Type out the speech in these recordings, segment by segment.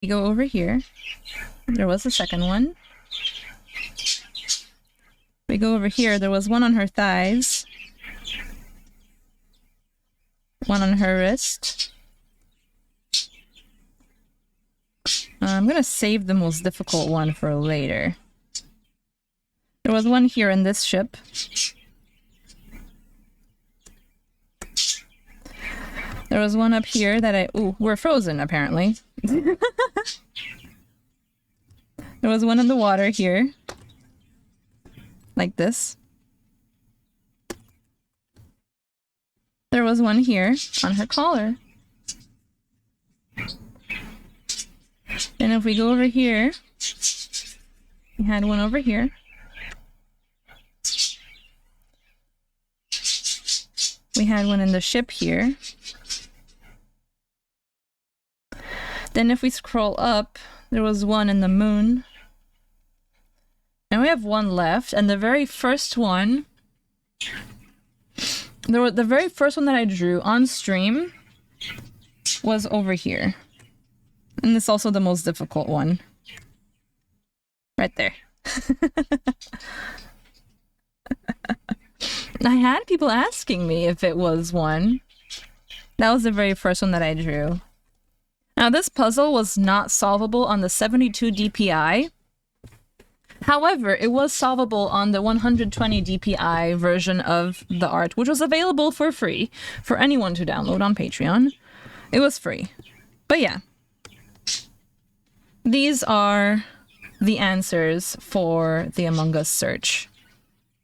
We go over here. There was a second one. We go over here. There was one on her thighs. One on her wrist. I'm gonna save the most difficult one for later. There was one here in this ship. There was one up here that I... Ooh, we're frozen, apparently. There was one in the water here. Like this. There was one here on her collar. And if we go over here, we had one over here. We had one in the ship here. Then if we scroll up, there was one in the moon. And we have one left, and the very first one... The very first one that I drew on stream was over here. And it's also the most difficult one. Right there. I had people asking me if it was one. That was the very first one that I drew. Now, this puzzle was not solvable on the 72 DPI. However, it was solvable on the 120 DPI version of the art, which was available for free for anyone to download on Patreon. It was free. But yeah. These are the answers for the Among Us search.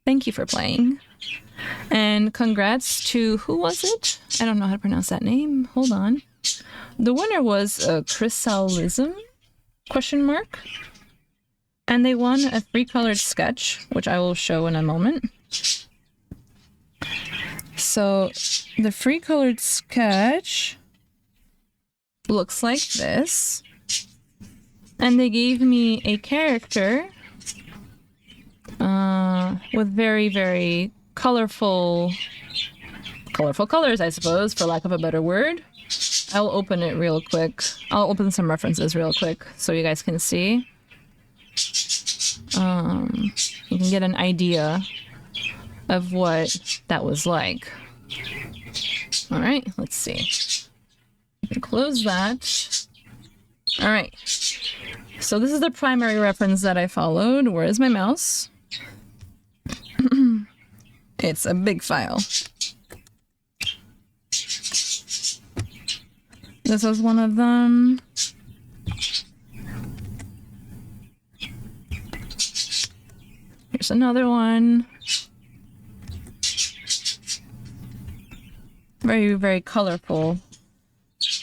Thank you for playing. And congrats to... Who was it? I don't know how to pronounce that name. Hold on. The winner was Chrysalism? Question mark? And they won a 3-colored sketch, which I will show in a moment. So, the 3-colored sketch looks like this. And they gave me a character with very, very colorful colors, I suppose, for lack of a better word. I'll open it real quick. I'll open some references real quick so you guys can see. You can get an idea of what that was like. Alright, let's see. You can close that. Alright. So this is the primary reference that I followed. Where is my mouse? It's a big file. This was one of them. Here's another one. Very, very colorful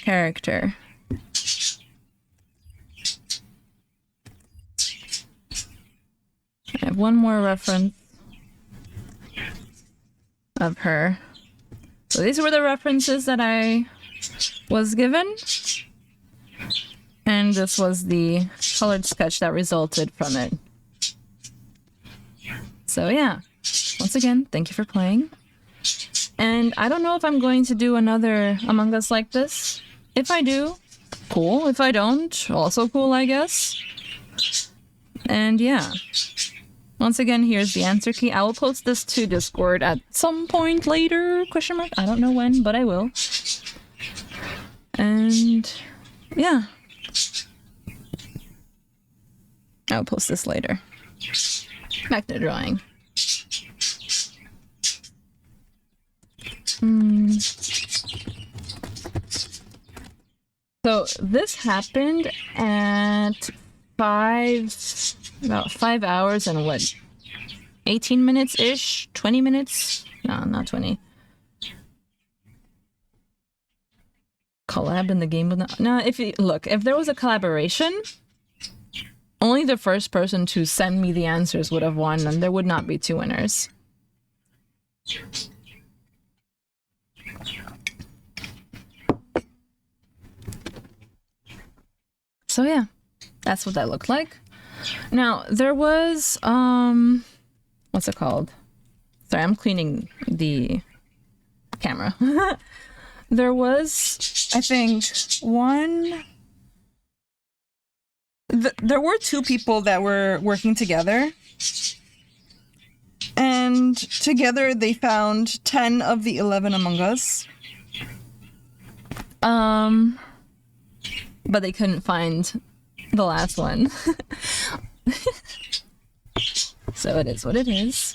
character. I have one more reference of her. So these were the references that I was given. And this was the colored sketch that resulted from it. So yeah, once again, thank you for playing. And I don't know if I'm going to do another Among Us like this. If I do, cool. If I don't, also cool, I guess. And yeah. Once again, here's the answer key. I will post this to Discord at some point later, question mark. I don't know when, but I will. And yeah. I'll post this later. Back to drawing. So this happened at about 5 hours and what? 18 minutes-ish? 20 minutes? No, not 20. Collab in the game with no, if there was a collaboration, only the first person to send me the answers would have won, and there would not be 2 winners. So yeah, that's what that looked like. Now, there was, what's it called? Sorry, I'm cleaning the camera. There was, I think, 1, there were two people that were working together. And together they found 10 of the 11 Amongus. But they couldn't find the last one. So it is what it is.